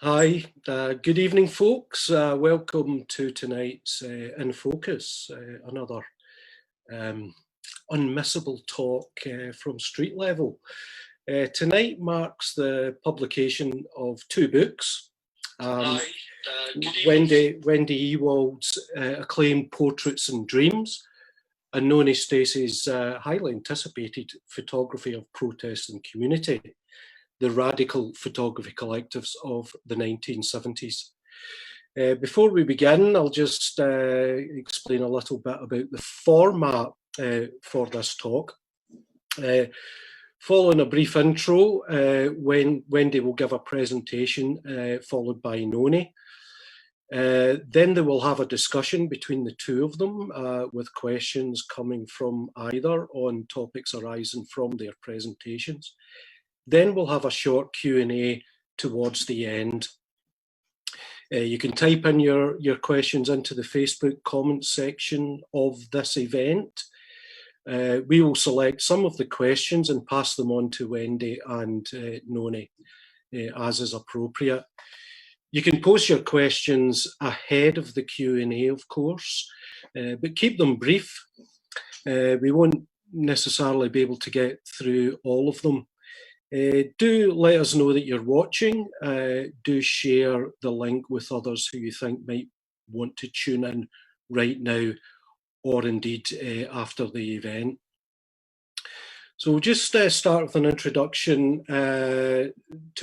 Hi, good evening, folks. Welcome to tonight's In Focus, another unmissable talk from street level. Tonight marks the publication of two books. Wendy Ewald's acclaimed Portraits and Dreams, and Noni Stacey's highly anticipated photography of protest and community, the radical photography collectives of the 1970s. Before we begin, I'll just explain a little bit about the format for this talk. Following a brief intro, Wendy will give a presentation, followed by Noni. Then they will have a discussion between the two of them with questions coming from either on topics arising from their presentations. Then we'll have a short Q&A towards the end. You can type in your questions into the Facebook comments section of this event. We will select some of the questions and pass them on to Wendy and Noni as is appropriate. You can post your questions ahead of the Q&A, of course, but keep them brief. We won't necessarily be able to get through all of them. Do let us know that you're watching. Do share the link with others who you think might want to tune in right now or indeed after the event. So we'll just start with an introduction to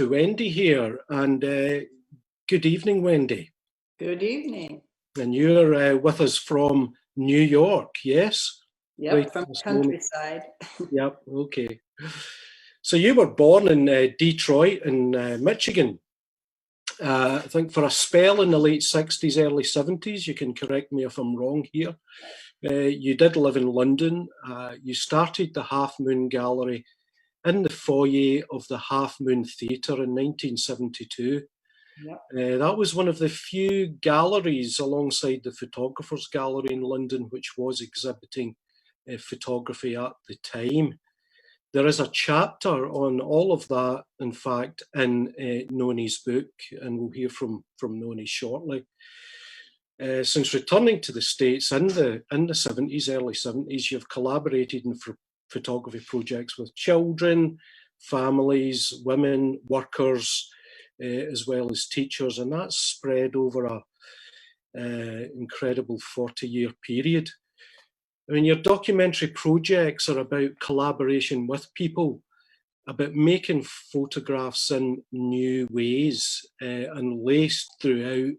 Wendy here. And good evening, Wendy. Good evening. And you're with us from New York, yes? Yep, right from the countryside. Yep, okay. So you were born in Detroit in Michigan. I think for a spell in the late 60s, early 70s, you can correct me if I'm wrong here. You did live in London. You started the Half Moon Gallery in the foyer of the Half Moon Theatre in 1972. Yep. That was one of the few galleries alongside the Photographers Gallery in London which was exhibiting photography at the time. There is a chapter on all of that, in fact, in Noni's book, and we'll hear from Noni shortly. Since returning to the States in the 70s, early 70s, you've collaborated in photography projects with children, families, women, workers, as well as teachers, and that's spread over an incredible 40-year period. I mean, your documentary projects are about collaboration with people, about making photographs in new ways, and laced throughout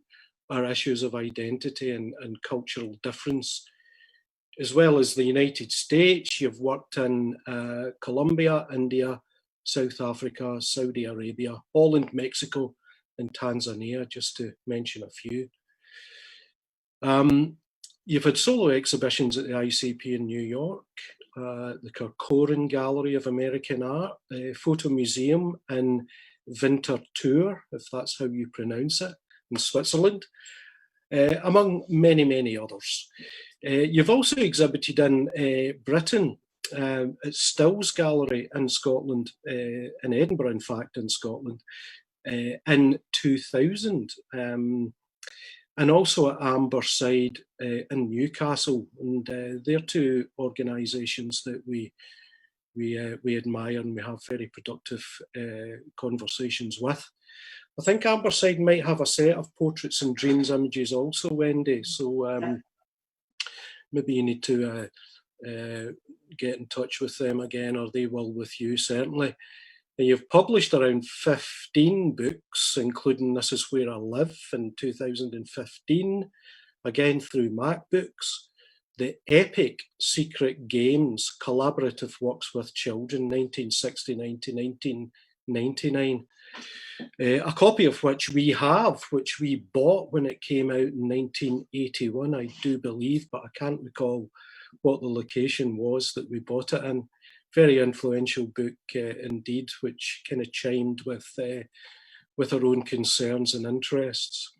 are issues of identity and cultural difference. As well as the United States, you've worked in Colombia, India, South Africa, Saudi Arabia, Holland, Mexico, and Tanzania, just to mention a few. You've had solo exhibitions at the ICP in New York, the Corcoran Gallery of American Art, Photo Museum in Winterthur, if that's how you pronounce it, in Switzerland, among many, many others. You've also exhibited in Britain at Stills Gallery in Scotland, in Edinburgh, in fact, in Scotland, in 2000. And also at Amberside in Newcastle, and they're two organisations that we admire and we have very productive conversations with. I think Amberside might have a set of Portraits and Dreams images also, Wendy. So maybe you need to get in touch with them again, or they will with you certainly. You've published around 15 books, including This Is Where I Live in 2015, again through Mac Books, the epic Secret Games collaborative works with children, 1969 to 1999, a copy of which we have, which we bought when it came out in 1981, I do believe, but I can't recall what the location was that we bought it in. Very influential book indeed, which kind of chimed with our own concerns and interests.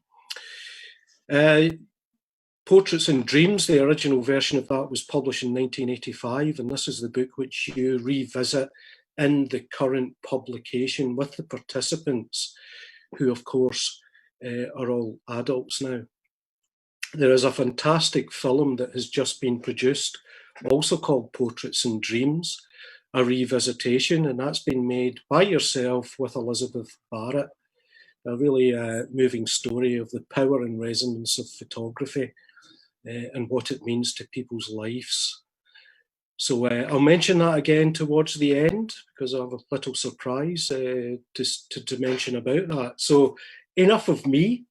Portraits and Dreams, the original version of that was published in 1985, and this is the book which you revisit in the current publication with the participants who of course are all adults now. There is a fantastic film that has just been produced, also called Portraits and Dreams, a revisitation, and that's been made by yourself with Elizabeth Barrett. A really moving story of the power and resonance of photography and what it means to people's lives. So I'll mention that again towards the end, because I have a little surprise to mention about that. So enough of me,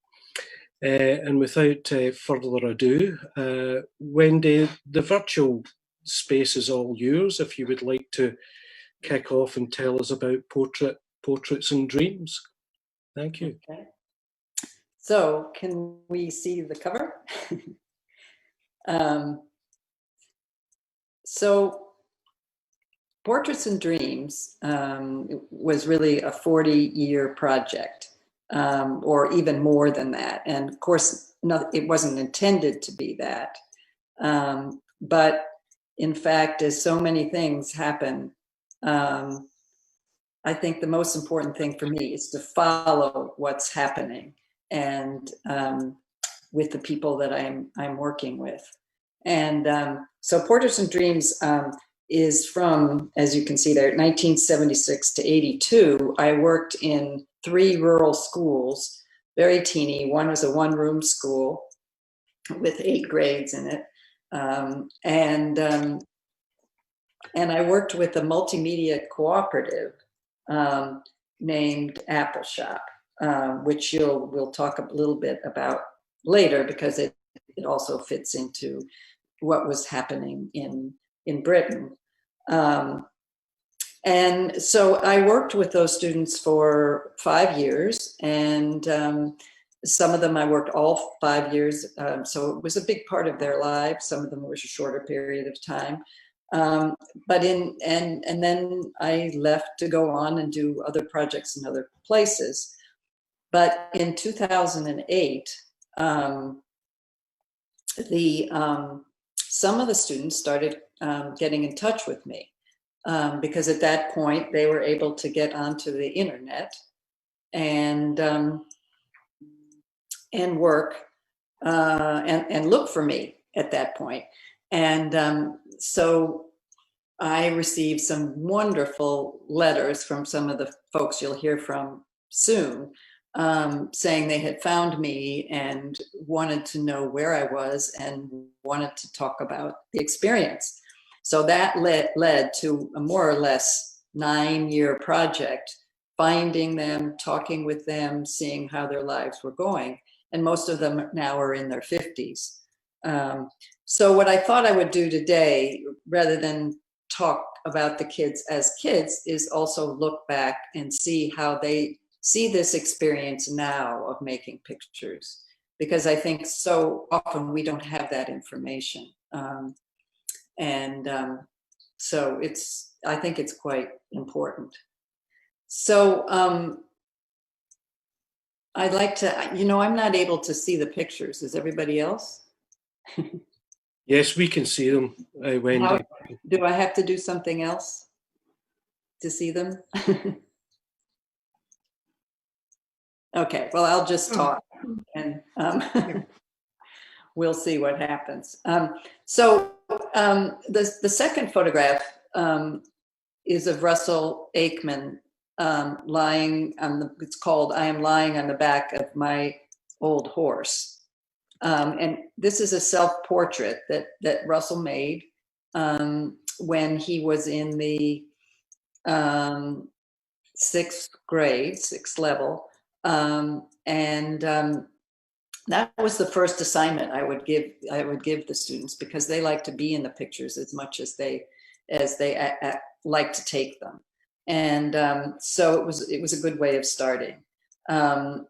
and without further ado, Wendy, the virtual space is all yours if you would like to kick off and tell us about Portraits and Dreams. Thank you. Okay. So can we see the cover? So Portraits and Dreams was really a 40-year project, or even more than that. And of course, it wasn't intended to be that. But in fact, as so many things happen, I think the most important thing for me is to follow what's happening and with the people that I'm working with. And so Portraits and Dreams is from, as you can see there, 1976 to 82. I worked in 3 rural schools, very teeny. One was a 1-room school with 8 grades in it. And I worked with a multimedia cooperative named Apple Shop, which we'll talk a little bit about later, because it also fits into what was happening in Britain. And so I worked with those students for 5 years, and some of them I worked all 5 years, so it was a big part of their lives. Some of them was a shorter period of time. But and then I left to go on and do other projects in other places. But in 2008, some of the students started getting in touch with me, because at that point they were able to get onto the internet and work and look for me at that point. And so I received some wonderful letters from some of the folks you'll hear from soon, saying they had found me and wanted to know where I was and wanted to talk about the experience. So that led to a more or less 9-year project, finding them, talking with them, seeing how their lives were going. And most of them now are in their 50s. So what I thought I would do today, rather than talk about the kids as kids, is also look back and see how they see this experience now of making pictures, because I think so often we don't have that information. So I think it's quite important. So I'd like to, I'm not able to see the pictures. Is everybody else? Yes, we can see them, Wendy. Do I have to do something else to see them? Okay, well, I'll just talk and we'll see what happens. So the second photograph is of Russell Aikman lying on it's called I Am Lying on the Back of My Old Horse. And this is a self-portrait that Russell made when he was in the 6th grade, 6th level. That was the first assignment I would give the students, because they like to be in the pictures as much as they like to take them. And so it was a good way of starting. And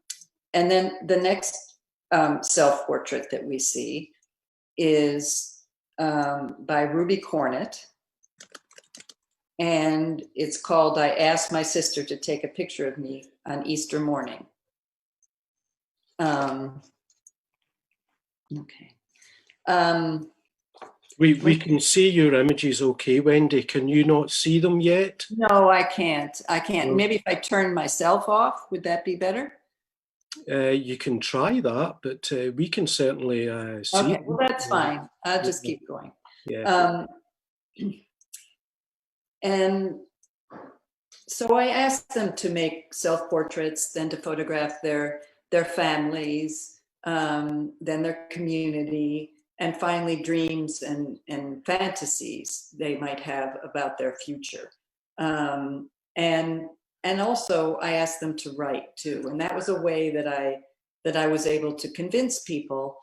then the next self-portrait that we see is by Ruby Cornett, and it's called I Asked My Sister to Take a Picture of Me on Easter Morning. Okay. We can see your images okay, Wendy. Can you not see them yet? No, I can't. Maybe if I turn myself off, would that be better? You can try that, but we can certainly see. Okay, well, that's fine. I'll just keep going. Yeah. And so I asked them to make self-portraits, then to photograph their families, then their community, and finally dreams and fantasies they might have about their future. And also I asked them to write too, and that was a way that I was able to convince people,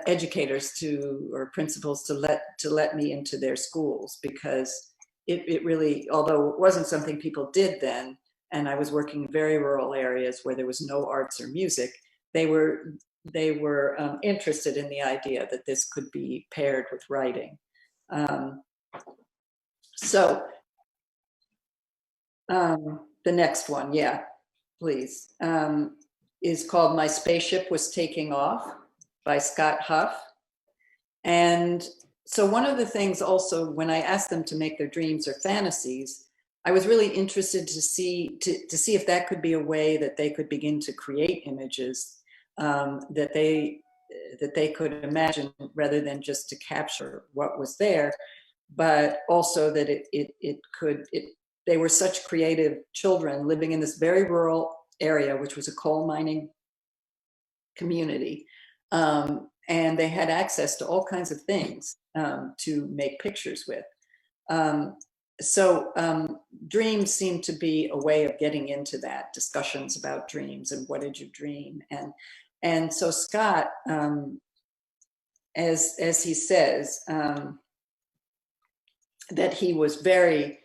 educators or principals to let me into their schools, because it really, although it wasn't something people did then, and I was working in very rural areas where there was no arts or music, they were interested in the idea that this could be paired with writing. The next one, yeah, please, is called My Spaceship Was Taking Off by Scott Huff. And so one of the things also, when I asked them to make their dreams or fantasies, I was really interested to see if that could be a way that they could begin to create images that they could imagine, rather than just to capture what was there, but also that they were such creative children living in this very rural area, which was a coal mining community. And they had access to all kinds of things to make pictures with. So dreams seem to be a way of getting into that, discussions about dreams and what did you dream. And so Scott, as he says, that he was very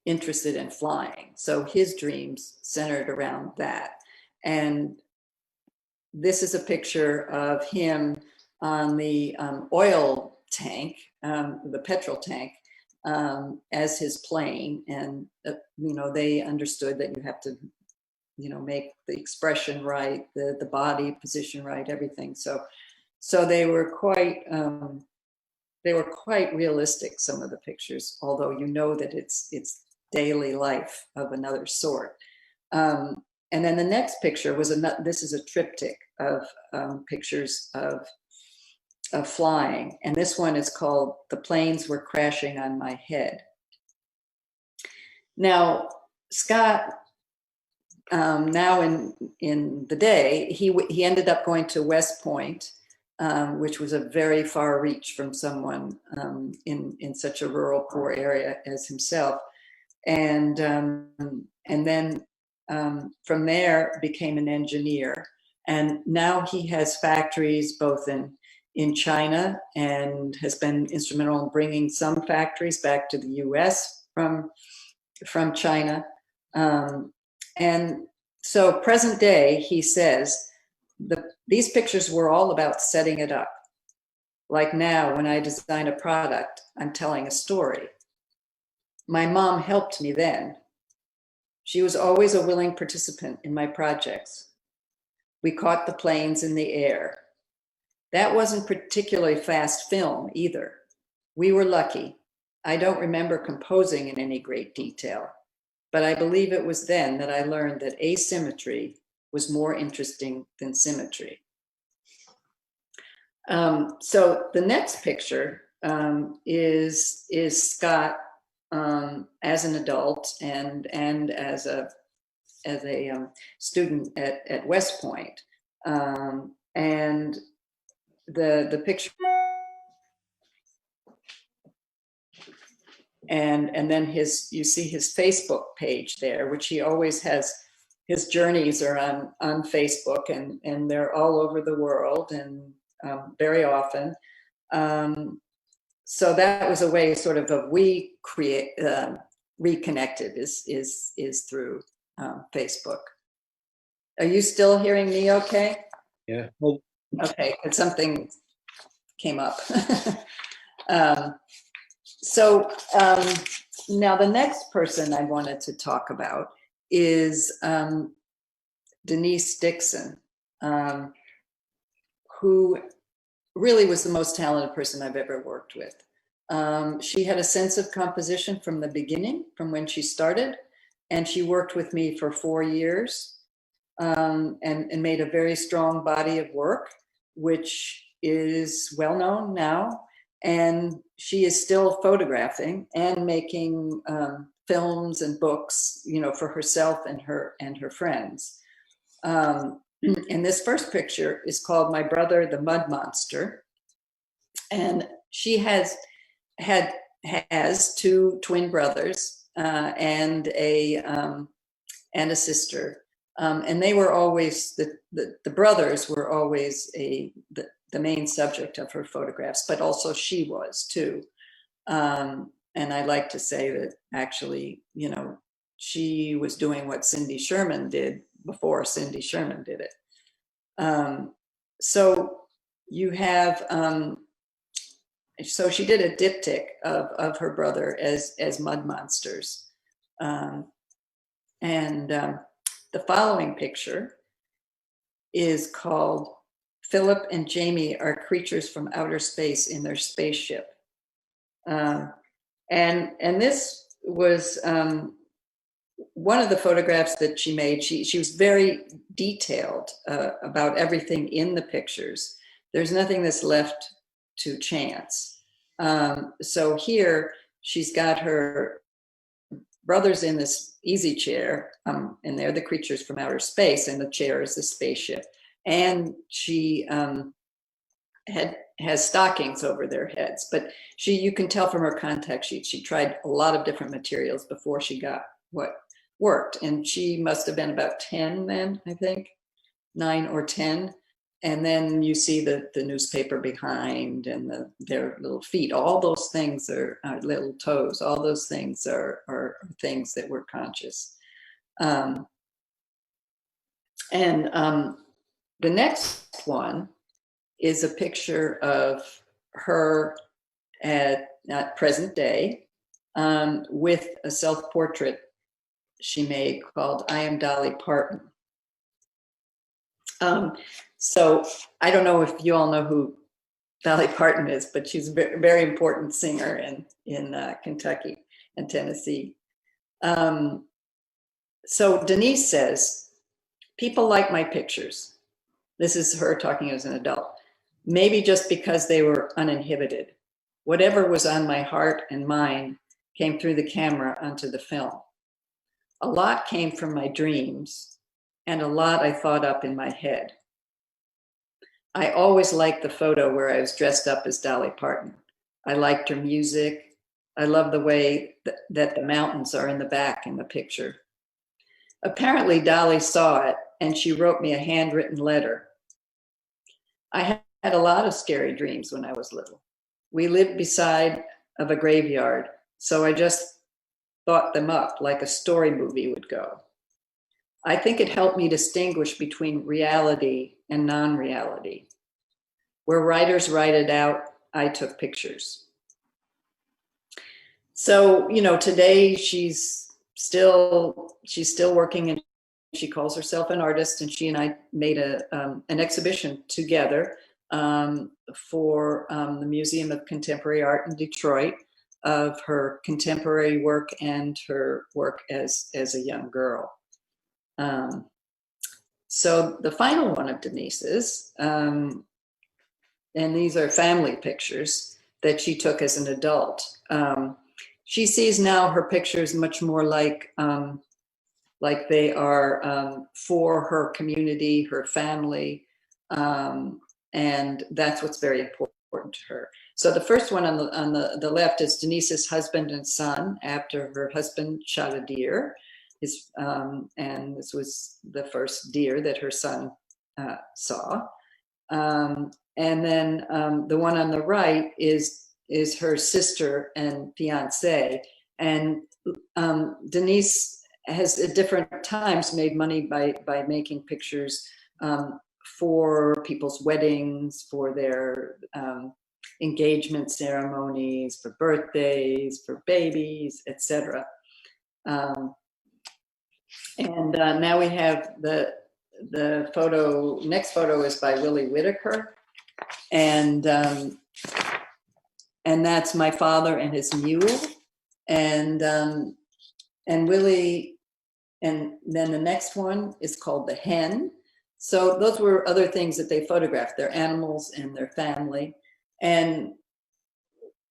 interested in flying. So his dreams centered around that. And this is a picture of him on the oil tank, the petrol tank, as his plane. And, they understood that you have to, make the expression right, the body position right, everything. So they were quite realistic, some of the pictures, although that it's daily life of another sort. And then the next picture was this is a triptych of pictures of flying. And this one is called The Planes Were Crashing on My Head. Now, Scott, now in the day, he ended up going to West Point, which was a very far reach from someone in such a rural, poor area as himself. And then from there became an engineer. And now he has factories both in China, and has been instrumental in bringing some factories back to the US from China. And so present day, he says, these pictures were all about setting it up. Like now, when I design a product, I'm telling a story. My mom helped me then. She was always a willing participant in my projects. We caught the planes in the air. That wasn't particularly fast film either. We were lucky. I don't remember composing in any great detail, but I believe it was then that I learned that asymmetry was more interesting than symmetry. So the next picture is Scott as an adult and as a student at West Point, and the picture, and then you see his Facebook page there, which he always has. His journeys are on Facebook, and they're all over the world, and very often. So that was a way sort of we reconnected is through Facebook. Are you still hearing me okay? Yeah. Well, okay, because something came up. So now the next person I wanted to talk about is Denise Dixon, who really was the most talented person I've ever worked with. She had a sense of composition from the beginning, from when she started, and she worked with me for 4 years. and made a very strong body of work, which is well known now. And she is still photographing and making films and books, you know, for herself and her friends. And this first picture is called My Brother, the Mud Monster. And she has two twin brothers and a sister. And they were always, the brothers were always the main subject of her photographs, but also she was too. And I like to say that actually, you know, she was doing what Cindy Sherman did before Cindy Sherman did it. So you have, so she did a diptych of her brother as mud monsters. The following picture is called Philip and Jamie Are Creatures from Outer Space in Their Spaceship. And this was one of the photographs that she made. She was very detailed about everything in the pictures. There's nothing that's left to chance. So here she's got her brothers in this easy chair, and they're the creatures from outer space, and the chair is the spaceship. And she has stockings over their heads, but you can tell from her contact sheet, she tried a lot of different materials before she got what worked. And she must have been about 10 then, I think, 9 or 10. And then you see the newspaper behind and their little feet. All those things are little toes. All those things are things that were conscious. The next one is a picture of her at present day with a self-portrait she made called I Am Dolly Parton. So I don't know if you all know who Dolly Parton is, but she's a very important singer in Kentucky and Tennessee. So Denise says, people like my pictures. This is her talking as an adult. Maybe just because they were uninhibited. Whatever was on my heart and mind came through the camera onto the film. A lot came from my dreams, and a lot I thought up in my head. I always liked the photo where I was dressed up as Dolly Parton. I liked her music. I love the way that the mountains are in the back in the picture. Apparently Dolly saw it and she wrote me a handwritten letter. I had a lot of scary dreams when I was little. We lived beside of a graveyard, so I just thought them up like a story movie would go. I think it helped me distinguish between reality and non-reality. Where writers write it out, I took pictures. So, you know, today she's still working, and she calls herself an artist, and she and I made an exhibition together for the Museum of Contemporary Art in Detroit of her contemporary work and her work as a young girl. So the final one of Denise's, and these are family pictures that she took as an adult. She sees now her pictures much more like they are for her community, her family, and that's what's very important to her. So the first one on the left is Denise's husband and son after her husband shot a deer. And this was the first deer that her son saw. And then the one on the right is her sister and fiance. And Denise has at different times made money by making pictures for people's weddings, for their engagement ceremonies, for birthdays, for babies, etc. And now we have the photo. Next photo is by Willie Whittaker, and that's my father and his mule. And Willie And then the next one is called The Hen. So those were other things that they photographed, their animals and their family. And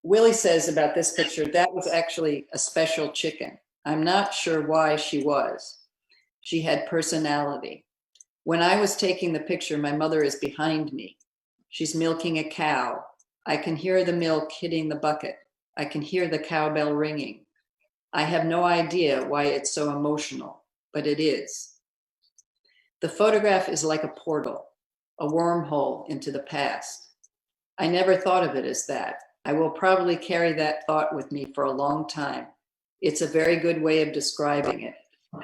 Willie says about this picture, that was actually a special chicken. I'm not sure why she was. She had personality. When I was taking the picture, my mother is behind me. She's milking a cow. I can hear the milk hitting the bucket. I can hear the cowbell ringing. I have no idea why it's so emotional, but it is. The photograph is like a portal, a wormhole into the past. I never thought of it as that. I will probably carry that thought with me for a long time. It's a very good way of describing it.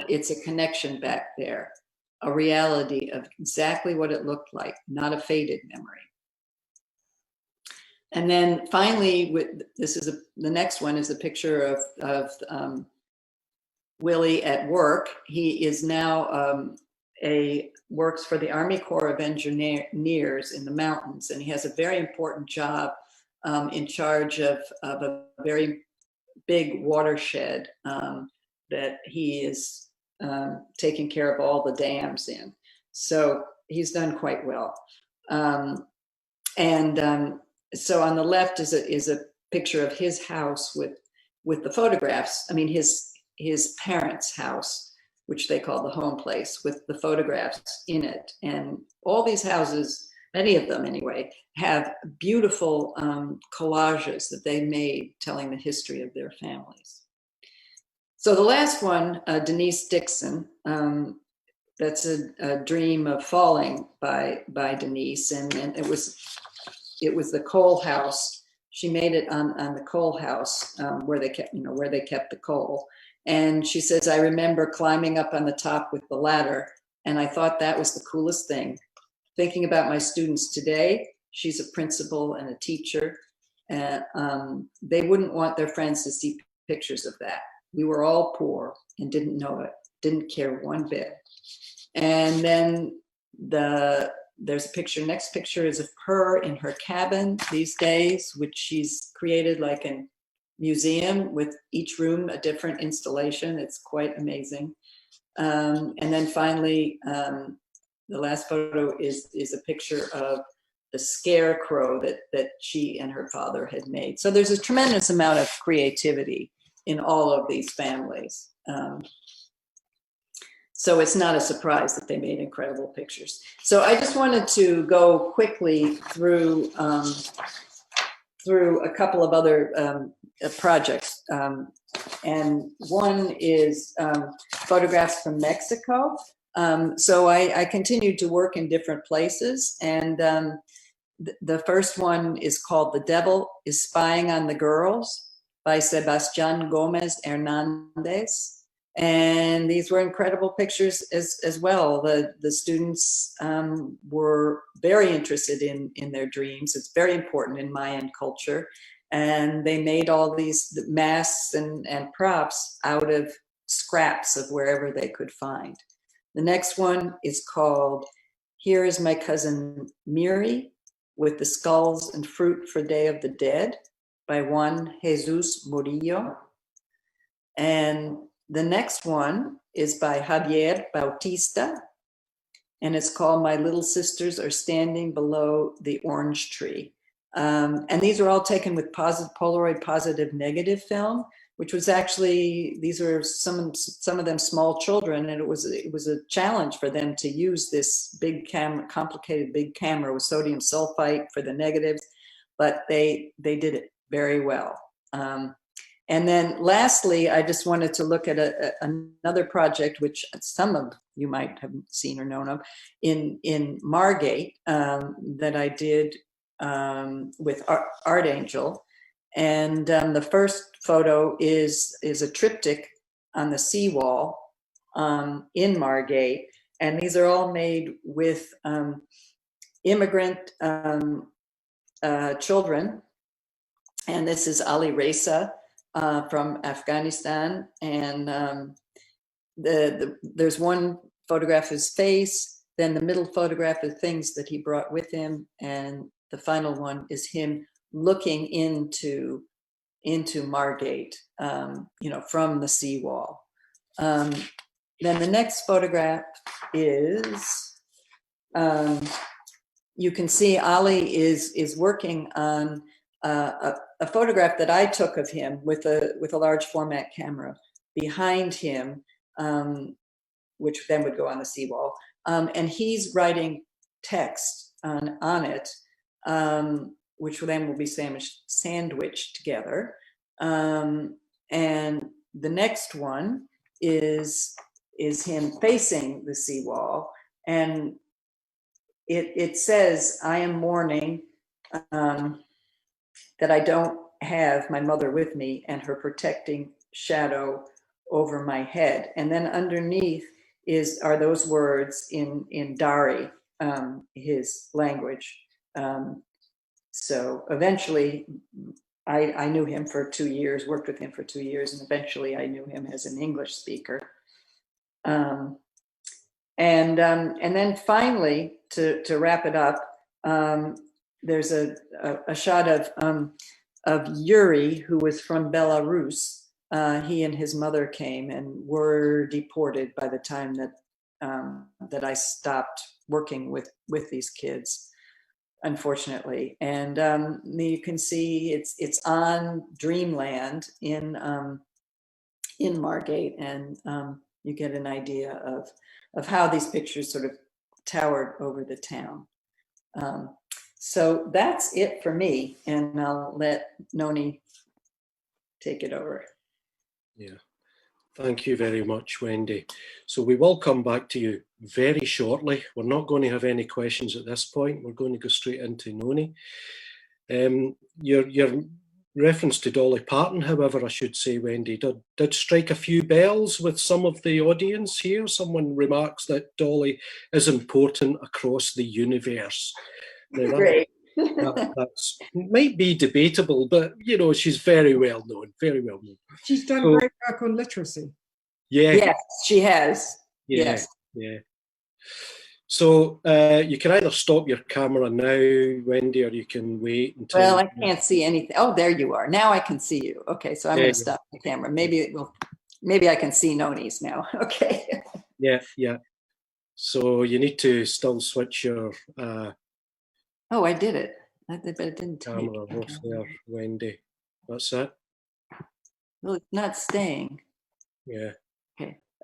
It's a connection back there, a reality of exactly what it looked like, not a faded memory. And then finally, the next one is a picture of Willie at work. He is now works for the Army Corps of Engineers in the mountains, and he has a very important job in charge of a very big watershed that he is taking care of all the dams in. So he's done quite well. So on the left is a picture of his house with the photographs. I mean, his parents' house, which they call the home place, with the photographs in it. And all these houses, many of them anyway, have beautiful collages that they made telling the history of their families. So the last one, Denise Dixon, that's a dream of falling by Denise, and it was the coal house. She made it on the coal house where they kept the coal. And she says, I remember climbing up on the top with the ladder, and I thought that was the coolest thing. Thinking about my students today, she's a principal and a teacher, and they wouldn't want their friends to see pictures of that. We were all poor and didn't know it, didn't care one bit. And then there's a picture, next picture is of her in her cabin these days, which she's created like a museum with each room a different installation. It's quite amazing. And then finally, the last photo is a picture of the scarecrow that she and her father had made. So there's a tremendous amount of creativity in all of these families. So it's not a surprise that they made incredible pictures. So I just wanted to go quickly through a couple of other projects. And one is photographs from Mexico. So I continued to work in different places. And the first one is called The Devil is Spying on the Girls by Sebastián Gómez Hernández. And these were incredible pictures as well. The students were very interested in their dreams. It's very important in Mayan culture. And they made all these masks and props out of scraps of wherever they could find. The next one is called Here is My Cousin Miri with the Skulls and Fruit for Day of the Dead by Juan Jesus Murillo. And the next one is by Javier Bautista, and it's called My Little Sisters Are Standing Below the Orange Tree. And these are all taken with Polaroid positive negative film, which was actually, these were some of them small children, and it was a challenge for them to use this big complicated big camera with sodium sulfite for the negatives, but they did it very well. And then lastly, I just wanted to look at another project, which some of you might have seen or known of, in Margate that I did with Art Angel. And the first photo is a triptych on the seawall in Margate. And these are all made with immigrant children. And this is Ali Reza from Afghanistan. And there's one photograph of his face, then the middle photograph of things that he brought with him, and the final one is him looking into Margate, from the seawall. Then the next photograph is, you can see Ali is working on a photograph that I took of him with a large format camera behind him, which then would go on the seawall. And he's writing text on it, which then will be sandwiched together. And the next one is him facing the seawall, and it says, "I am mourning that I don't have my mother with me and her protecting shadow over my head." And then underneath are those words in Dari, his language. So eventually I knew him for 2 years, worked with him for 2 years, and eventually I knew him as an English speaker. And then finally, to wrap it up, there's a shot of Yuri, who was from Belarus. He and his mother came and were deported by the time that I stopped working with these kids, unfortunately. And you can see it's on Dreamland in Margate, and you get an idea of how these pictures sort of towered over the town. So that's it for me, and I'll let Noni take it over. Yeah, thank you very much, Wendy. So we will come back to you very shortly. We're not going to have any questions at this point. We're going to go straight into Noni. Your reference to Dolly Parton, however, I should say, Wendy, did strike a few bells with some of the audience here. Someone remarks that Dolly is important across the universe. Now, Great. That's might be debatable, but you know, she's very well known, very well known. She's done great work on literacy. Yeah. Yes, she has. Yeah, yes. Yeah. So you can either stop your camera now, Wendy, or you can wait until. Well, I can't see anything. Oh, there you are. Now I can see you. Okay, so I'm going to stop the camera. Maybe I can see Noni's now. Okay. Yeah. So you need to still switch your. Oh, I did it. But it didn't take. Camera off there, Wendy. That's it. Well, it's not staying. Yeah.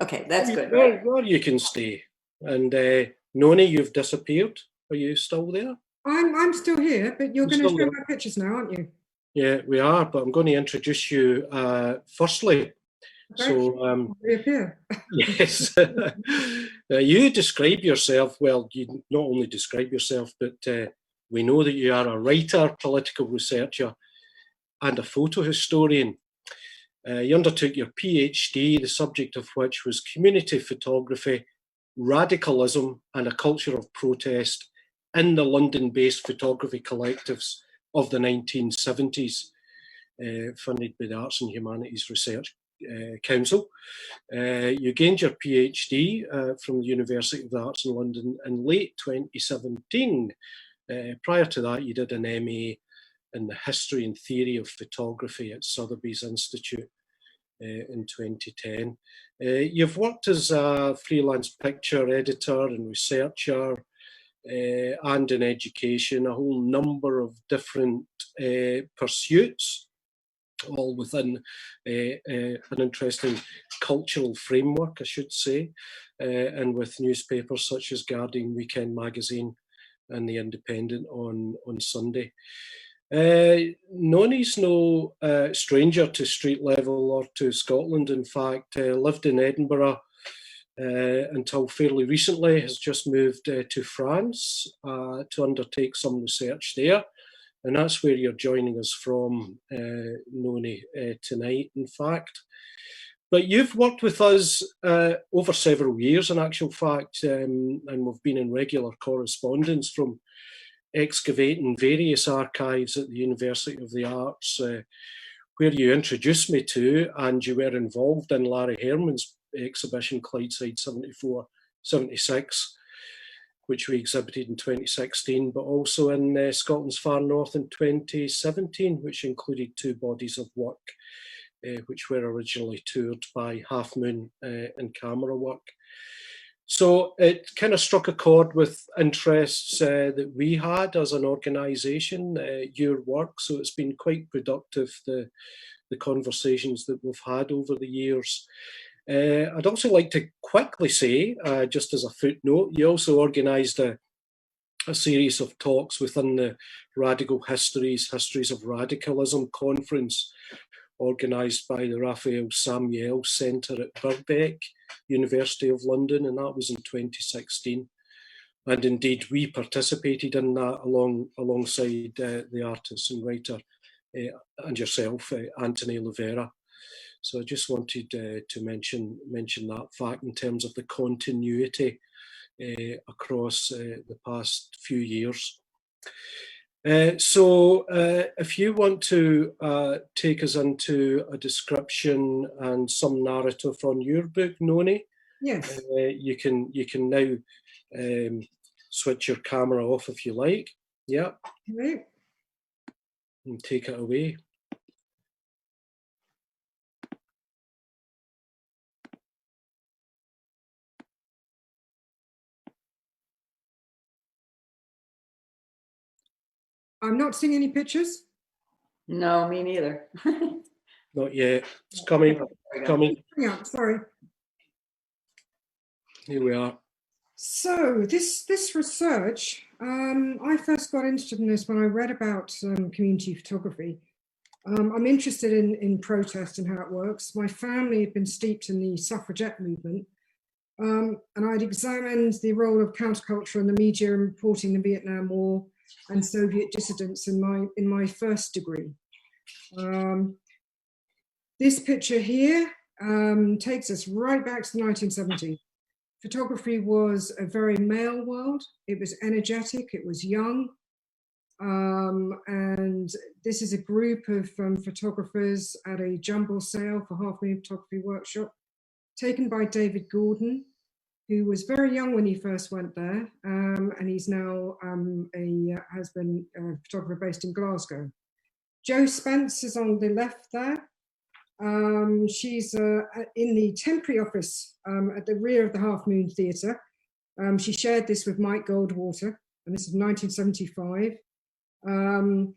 Okay, that's good. Well, you can stay. And Noni, you've disappeared. Are you still there? I'm still here, but you're going to show my pictures now, aren't you? Yeah, we are, but I'm going to introduce you firstly. Okay. So, reappear. yes, you describe yourself, well, you not only describe yourself, but we know that you are a writer, political researcher, and a photo historian. You undertook your PhD, the subject of which was community photography, radicalism, and a culture of protest in the London-based photography collectives of the 1970s, funded by the Arts and Humanities Research Council. You gained your PhD from the University of the Arts in London in late 2017. Prior to that, you did an MA in the History and Theory of Photography at Sotheby's Institute in 2010. You've worked as a freelance picture editor and researcher and in education, a whole number of different pursuits, all within an interesting cultural framework, I should say, and with newspapers such as Guardian, Weekend Magazine and The Independent on Sunday. Noni's no stranger to street level or to Scotland. In fact, lived in Edinburgh until fairly recently, has just moved to France to undertake some research there. And that's where you're joining us from, Noni, tonight, in fact. But you've worked with us over several years, in actual fact, and we've been in regular correspondence from excavating various archives at the University of the Arts, where you introduced me to, and you were involved in Larry Herman's exhibition, Clydeside 74-76, which we exhibited in 2016, but also in Scotland's Far North in 2017, which included 2 bodies of work which were originally toured by Half Moon and Camerawork. So it kind of struck a chord with interests that we had as an organisation, your work. So it's been quite productive, the conversations that we've had over the years. I'd also like to quickly say, just as a footnote, you also organised a series of talks within the Radical Histories of Radicalism conference, organised by the Raphael Samuel Centre at Birkbeck, University of London, and that was in 2016. And indeed, we participated in that alongside the artist and writer and yourself, Anthony Levera. So I just wanted to mention that fact in terms of the continuity across the past few years. So if you want to take us into a description and some narrative on your book, Noni, Yes. You can now switch your camera off if you like. Yeah. Right. And take it away. I'm not seeing any pictures. No, me neither. Not yet. It's coming. It's coming. Yeah, sorry. Here we are. So this research, I first got interested in this when I read about community photography. I'm interested in protest and how it works. My family had been steeped in the suffragette movement, and I'd examined the role of counterculture in the media in reporting the Vietnam War and Soviet dissidents in my first degree. This picture here takes us right back to the 1970s. Photography was a very male world. It was energetic, it was young. And this is a group of photographers at a jumble sale for Half Moon Photography Workshop, taken by David Gordon, who was very young when he first went there, and he's now has been a photographer based in Glasgow. Jo Spence is on the left there. She's in the temporary office at the rear of the Half Moon Theatre. She shared this with Mike Goldwater, and this is 1975. And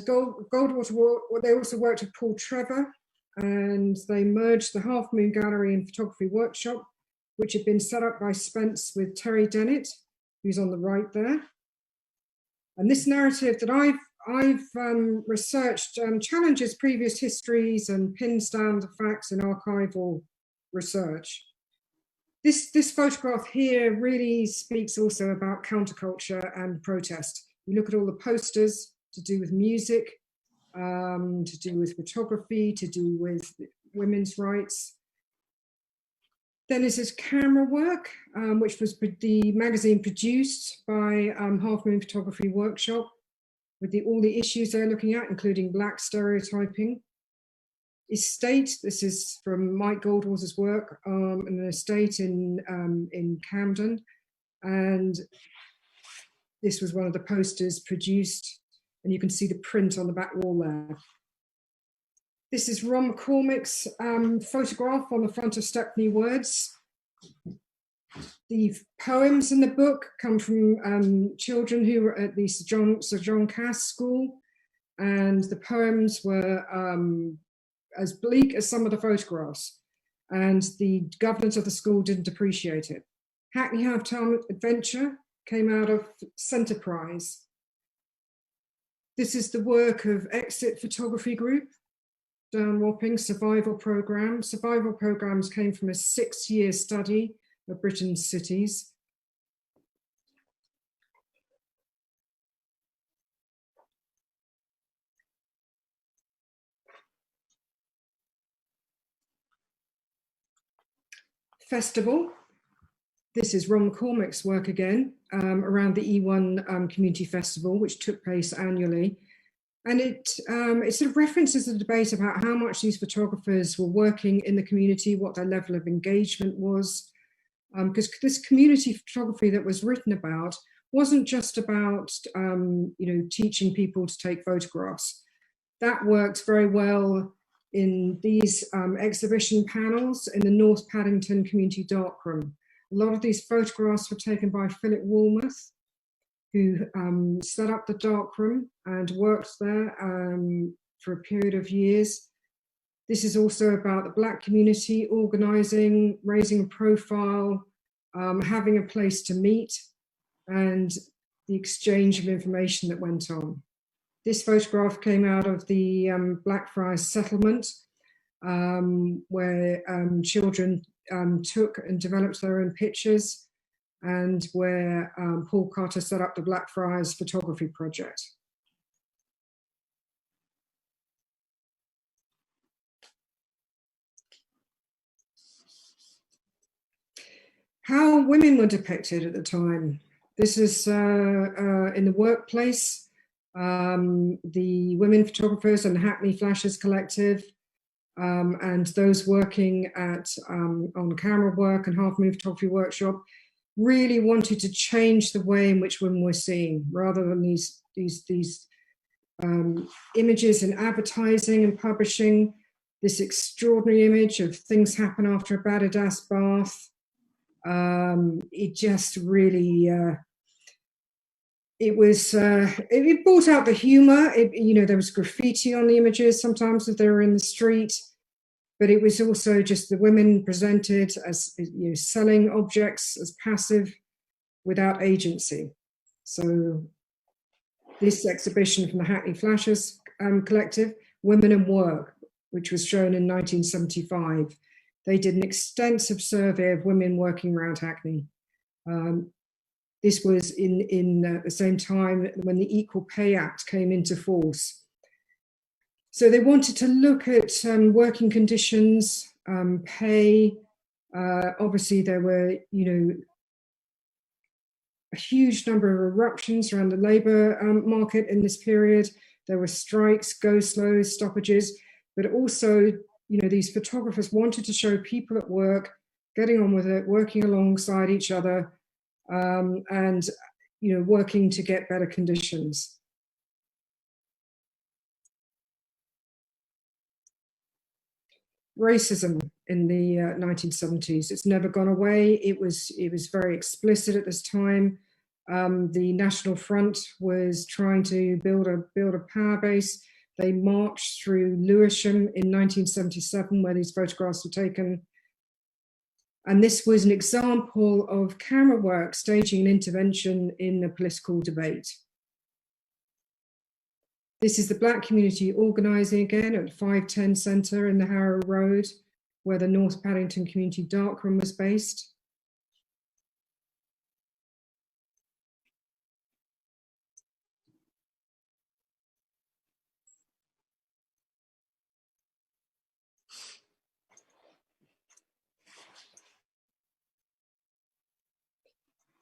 Goldwater, they also worked with Paul Trevor, and they merged the Half Moon Gallery and Photography Workshop, which had been set up by Spence with Terry Dennett, who's on the right there. And this narrative that I've researched challenges previous histories and pins down the facts in archival research. This photograph here really speaks also about counterculture and protest. You look at all the posters to do with music, to do with photography, to do with women's rights. Then this is Camerawork, which was the magazine produced by Half Moon Photography Workshop, with all the issues they're looking at, including black stereotyping. Estate, this is from Mike Goldwater's work, an estate in Camden. And this was one of the posters produced, and you can see the print on the back wall there. This is Ron McCormick's photograph on the front of Stepney Words. The poems in the book come from children who were at the Sir John Cass School, and the poems were as bleak as some of the photographs, and the governors of the school didn't appreciate it. Hackney Half-Time Adventure came out of Centerprise. This is the work of Exit Photography Group, Dan Wapping's survival program. Survival programs came from a 6-year study of Britain's cities. Festival. This is Ron McCormick's work again, around the E1 Community Festival, which took place annually. And it sort of references the debate about how much these photographers were working in the community, what their level of engagement was. Because this community photography that was written about wasn't just about teaching people to take photographs. That worked very well in these exhibition panels in the North Paddington Community Darkroom. A lot of these photographs were taken by Philip Walmouth, who set up the darkroom and worked there for a period of years. This is also about the Black community organising, raising a profile, having a place to meet, and the exchange of information that went on. This photograph came out of the Blackfriars settlement, where children took and developed their own pictures, and where Paul Carter set up the Blackfriars photography project. How women were depicted at the time. This is in the workplace, the women photographers and the Hackney Flashers Collective, and those working at on Camerawork and Half Moon Photography Workshop really wanted to change the way in which women were seen, rather than these images in advertising and publishing. This extraordinary image of things happen after a Badadas bath. It just really, it brought out the humor. There was graffiti on the images sometimes if they were in the street, but it was also just the women presented as selling objects as passive without agency. So this exhibition from the Hackney Flashers Collective, Women and Work, which was shown in 1975, they did an extensive survey of women working around Hackney. This was in the same time when the Equal Pay Act came into force. So they wanted to look at working conditions, pay. Obviously, there were, a huge number of eruptions around the labour market in this period. There were strikes, go-slows, stoppages, but also, these photographers wanted to show people at work, getting on with it, working alongside each other, and working to get better conditions. Racism in the 1970s, it's never gone away. It was very explicit at this time. The National Front was trying to build a power base. They marched through Lewisham in 1977, where these photographs were taken. And this was an example of Camerawork staging an intervention in the political debate. This is the Black community organising again at 510 Centre in the Harrow Road, where the North Paddington Community Darkroom was based.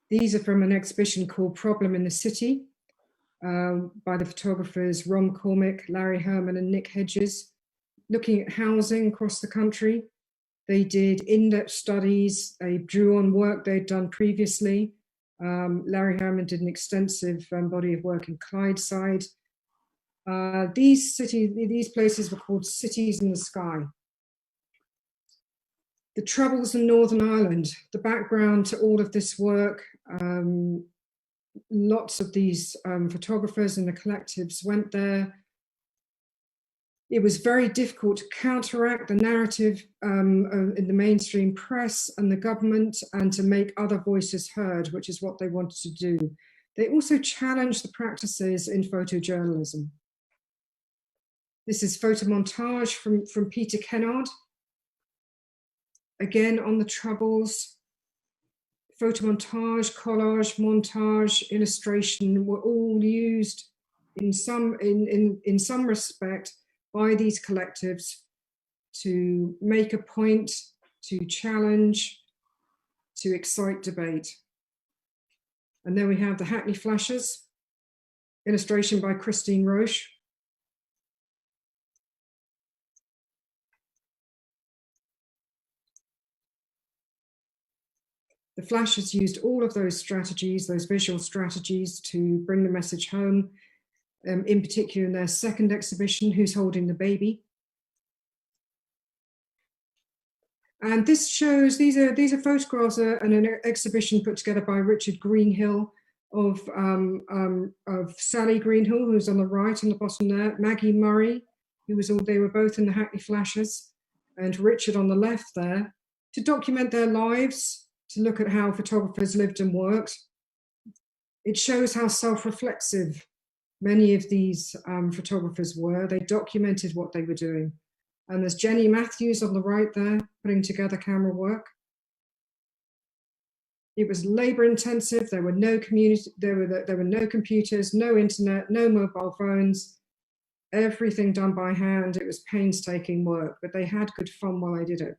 These are from an exhibition called Problem in the City by the photographers Ron Cormick, Larry Herman and Nick Hedges, looking at housing across the country. They did in-depth studies. They drew on work they'd done previously. Larry Herman did an extensive body of work in Clydeside. These places were called Cities in the Sky. The Troubles in Northern Ireland, the background to all of this work, lots of these photographers and the collectives went there. It was very difficult to counteract the narrative in the mainstream press and the government, and to make other voices heard, which is what they wanted to do. They also challenged the practices in photojournalism. This is photomontage from Peter Kennard. Again, on the Troubles, photomontage, collage, montage, illustration were all used in some respect by these collectives to make a point, to challenge, to excite debate. And then we have the Hackney Flashers, illustration by Christine Roche. The Flashers used all of those strategies, those visual strategies, to bring the message home, in particular in their second exhibition, Who's Holding the Baby? And this shows, these are photographs and an exhibition put together by Richard Greenhill of Sally Greenhill, who's on the right on the bottom there, Maggie Murray, they were both in the Hackney Flashes, and Richard on the left there, to document their lives, to look at how photographers lived and worked. It shows how self-reflexive many of these photographers were. They documented what they were doing. And there's Jenny Matthews on the right there, putting together camera work. It was labor intensive. There were no there were no computers, no internet, no mobile phones, everything done by hand. It was painstaking work, but they had good fun while they did it.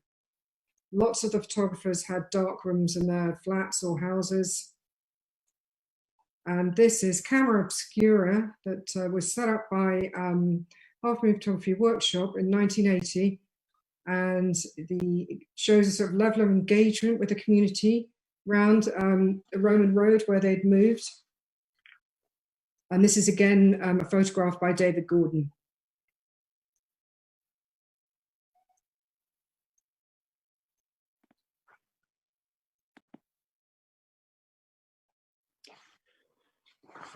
Lots of the photographers had dark rooms in their flats or houses. And this is Camera Obscura that was set up by Half Moon Photography Workshop in 1980, and shows a sort of level of engagement with the community around the Roman road where they'd moved. And this is again a photograph by David Gordon.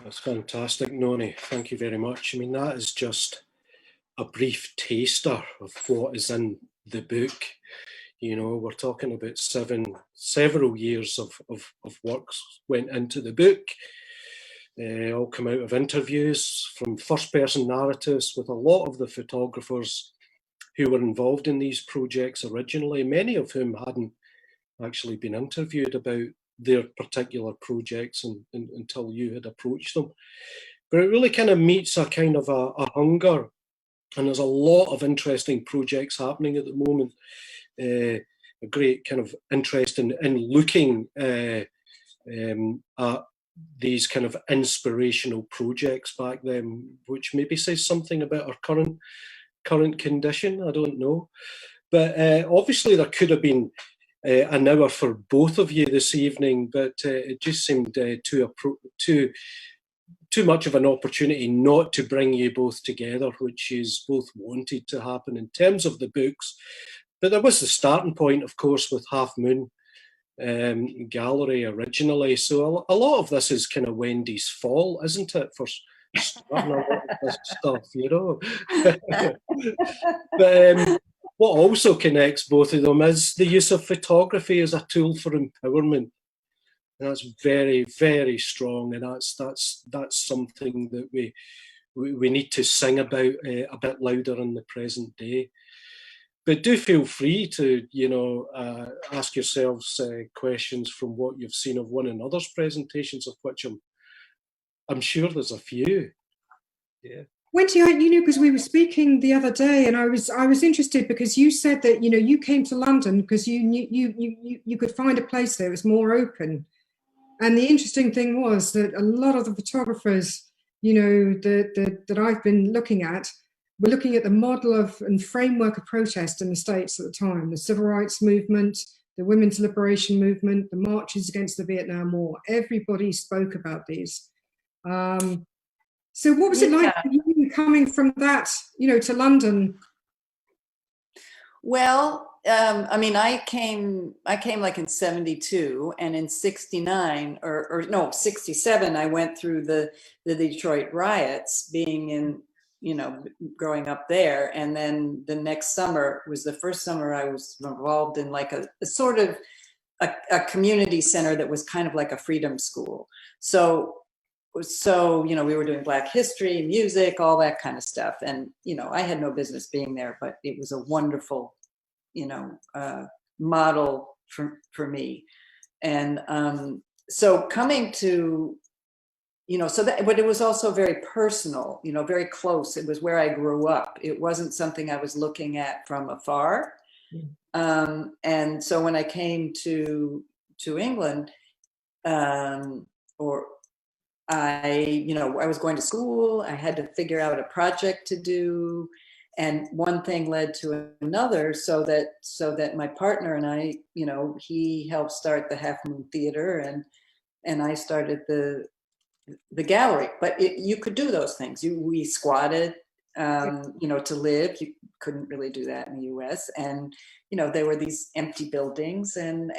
That's fantastic, Noni. Thank you very much. I mean, that is just a brief taster of what is in the book. You know, we're talking about several years of works went into the book. All come out of interviews, from first-person narratives with a lot of the photographers who were involved in these projects originally, many of whom hadn't actually been interviewed about their particular projects until you had approached them. But it really kind of meets a kind of a hunger, and there's a lot of interesting projects happening at the moment. A great kind of interest in looking at these kind of inspirational projects back then, which maybe says something about our current condition. I don't know. But obviously there could have been an hour for both of you this evening, but it just seemed too much of an opportunity not to bring you both together, which is both wanted to happen in terms of the books. But there was the starting point, of course, with Half Moon Gallery originally. So a lot of this is kind of Wendy's fault, isn't it, for starting a lot of this stuff, you know? But what also connects both of them is the use of photography as a tool for empowerment. And that's very, very strong, and that's something that we need to sing about a bit louder in the present day. But do feel free to, you know, ask yourselves questions from what you've seen of one another's presentations, of which I'm sure there's a few. Yeah. Wendy, you know, because we were speaking the other day, and I was interested because you said that, you know, you came to London because you could find a place there that was more open. And the interesting thing was that a lot of the photographers, you know, that I've been looking at, were looking at the model of and framework of protest in the States at the time, the civil rights movement, the women's liberation movement, the marches against the Vietnam War. Everybody spoke about these. So what was it like for you coming from that, you know, to London? Well, I mean, I came like in 72, and in 69 or no, 67, I went through the Detroit riots, being in, you know, growing up there. And then the next summer was the first summer I was involved in like a sort of a community center that was kind of like a freedom school. So, you know, we were doing Black history, music, all that kind of stuff. And, you know, I had no business being there, but it was a wonderful, you know, model for me. And so coming to, you know, so that, but it was also very personal, you know, very close. It was where I grew up. It wasn't something I was looking at from afar. And so when I came to England, you know, I was going to school, I had to figure out a project to do, and one thing led to another, so that my partner and I, you know, he helped start the Half Moon Theater, and I started the gallery. But you could do those things. We squatted to live. You couldn't really do that in the US. And, there were these empty buildings and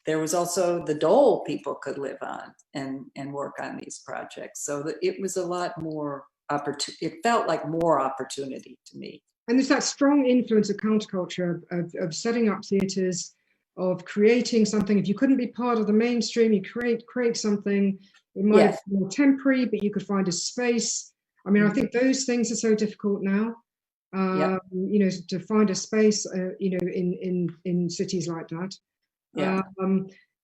there was also the dole people could live on and work on these projects. So that it was a lot more it felt like more opportunity to me. And there's that strong influence of counterculture, of setting up theatres, of creating something. If you couldn't be part of the mainstream, you create something. It might have been more temporary, but you could find a space. I mean, I think those things are so difficult now. To find a space, in cities like that. Yeah.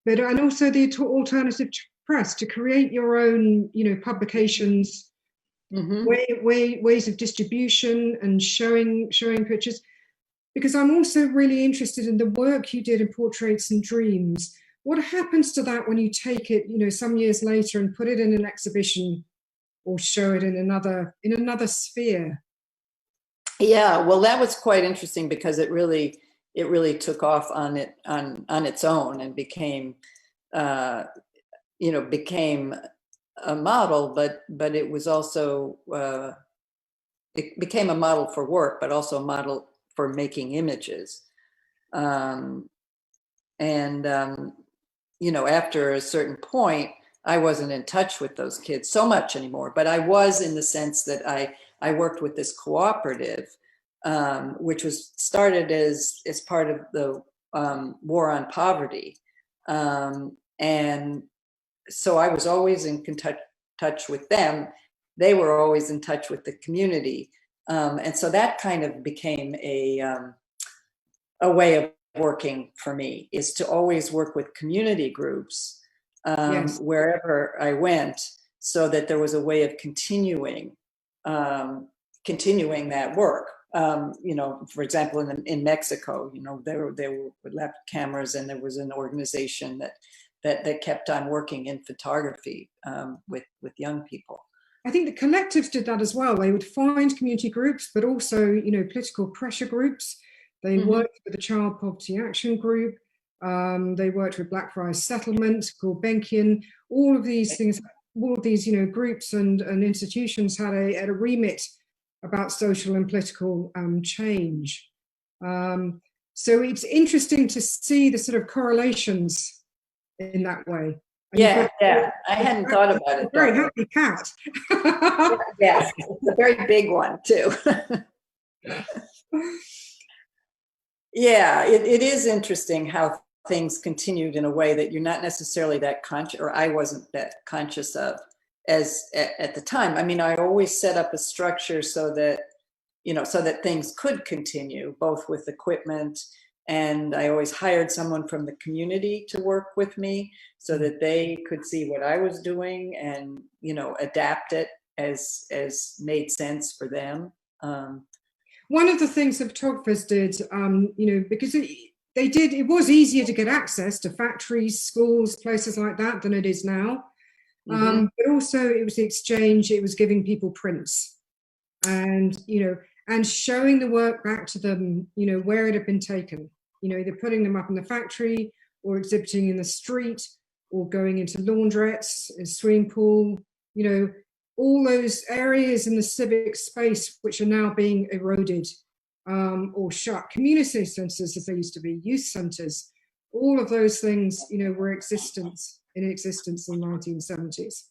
But and also the alternative press, to create your own, publications, ways of distribution and showing pictures. Because I'm also really interested in the work you did in Portraits and Dreams. What happens to that when you take it, some years later and put it in an exhibition or show it in another sphere? Yeah, well, that was quite interesting because it really took off on its own and became a model, but it was also it became a model for work, but also a model for making images. After a certain point, I wasn't in touch with those kids so much anymore, but I was, in the sense that I worked with this cooperative, which was started as part of the war on poverty. And so I was always in touch with them. They were always in touch with the community. And so that kind of became a way of working for me, is to always work with community groups wherever I went, so that there was a way of continuing that work. For example, in Mexico, they left cameras, and there was an organization that kept on working in photography with young people. I think the collectives did that as well. They would find community groups, but also, political pressure groups. They worked with the Child Poverty Action Group. They worked with Blackfriars Settlement, Gulbenkian. All of these things, all of these, groups and institutions had a remit about social and political change. So it's interesting to see the sort of correlations in that way. Yeah. I hadn't thought about it. Very happy cat. Yes, it's a very big one too. Yeah, it is interesting how things continued in a way that you're not necessarily that conscious, or I wasn't that conscious of as at the time. I mean, I always set up a structure so that things could continue, both with equipment, and I always hired someone from the community to work with me so that they could see what I was doing and, adapt it as made sense for them. One of the things the photographers did, because it was easier to get access to factories, schools, places like that than it is now. But also it was the exchange, it was giving people prints and showing the work back to them, where it had been taken, either putting them up in the factory or exhibiting in the street or going into laundrettes, a swimming pool, all those areas in the civic space which are now being eroded or shut. Community centres, as they used to be, youth centres, all of those things, were in existence in the 1970s.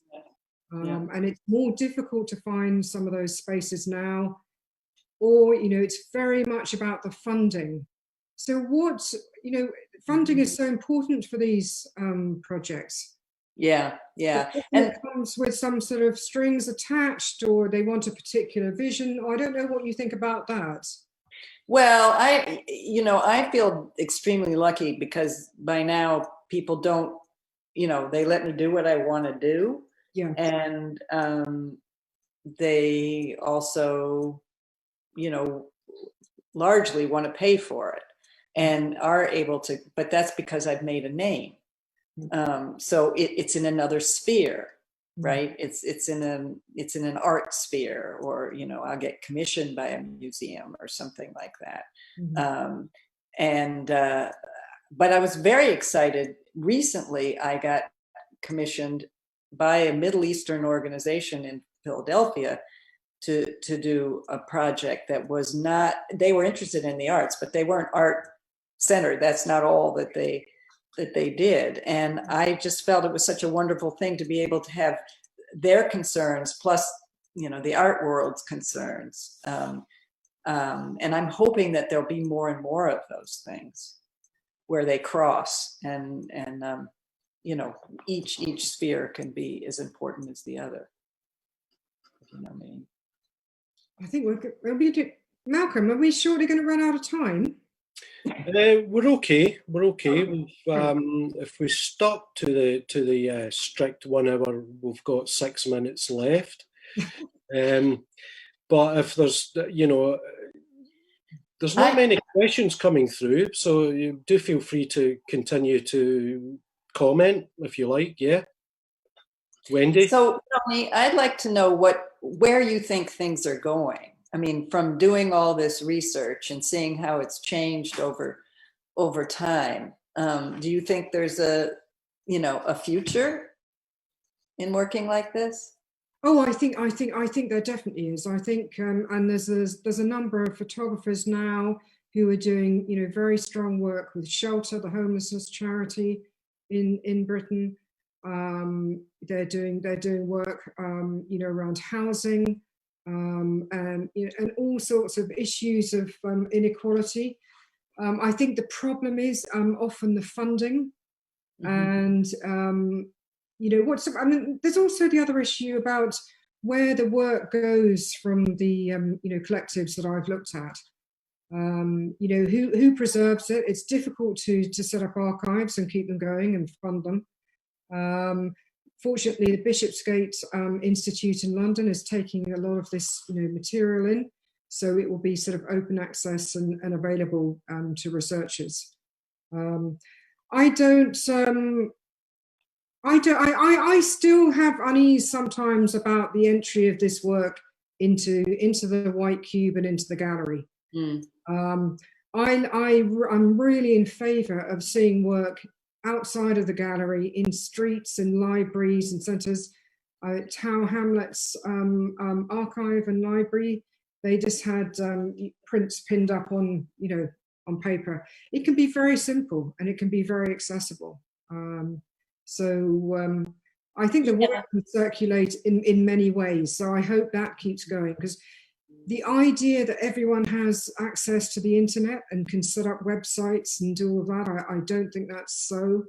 And it's more difficult to find some of those spaces now, or, it's very much about the funding. So funding is so important for these projects. Yeah. And it comes with some sort of strings attached, or they want a particular vision. I don't know what you think about that. Well, I feel extremely lucky because by now people don't, they let me do what I want to do. Yeah. And they also, largely want to pay for it and are able to, but that's because I've made a name. So it's in another sphere, right? It's in an art sphere, or I'll get commissioned by a museum or something like that. But I was very excited. Recently, I got commissioned by a Middle Eastern organization in Philadelphia to do a project that was not, they were interested in the arts, but they weren't art centered. That's not all that they did. And I just felt it was such a wonderful thing to be able to have their concerns plus, you know, the art world's concerns. And I'm hoping that there'll be more and more of those things where they cross and you know, each sphere can be as important as the other. You know what I mean? I think we'll be Malcolm, are we shortly going to run out of time? We're okay. We're okay. If we stop to the strict 1 hour, we've got 6 minutes left. But if there's, you know, there's not many questions coming through, so you do feel free to continue to comment if you like. Yeah, Wendy. So, Noni, I'd like to know where you think things are going. I mean, from doing all this research and seeing how it's changed over time, do you think there's a future in working like this? Oh, I think there definitely is. I think, and there's a number of photographers now who are doing, you know, very strong work with Shelter, the homelessness charity in Britain. They're doing work, you know, around housing. And, you know, and all sorts of issues of inequality. I think the problem is often the funding, and you know, I mean, there's also the other issue about where the work goes from the you know, collectives that I've looked at. You know, who preserves it? It's difficult to set up archives and keep them going and fund them. Fortunately, the Bishopsgate Institute in London is taking a lot of this, you know, material in, so it will be sort of open access and available to researchers. I still have unease sometimes about the entry of this work into the white cube and into the gallery. I'm really in favour of seeing work outside of the gallery, in streets and libraries and centres. Tower Hamlets archive and library, they just had prints pinned up on, you know, on paper. It can be very simple and it can be very accessible. So I think the work can circulate in many ways. So I hope that keeps going, because the idea that everyone has access to the internet and can set up websites and do all that, I don't think that's so.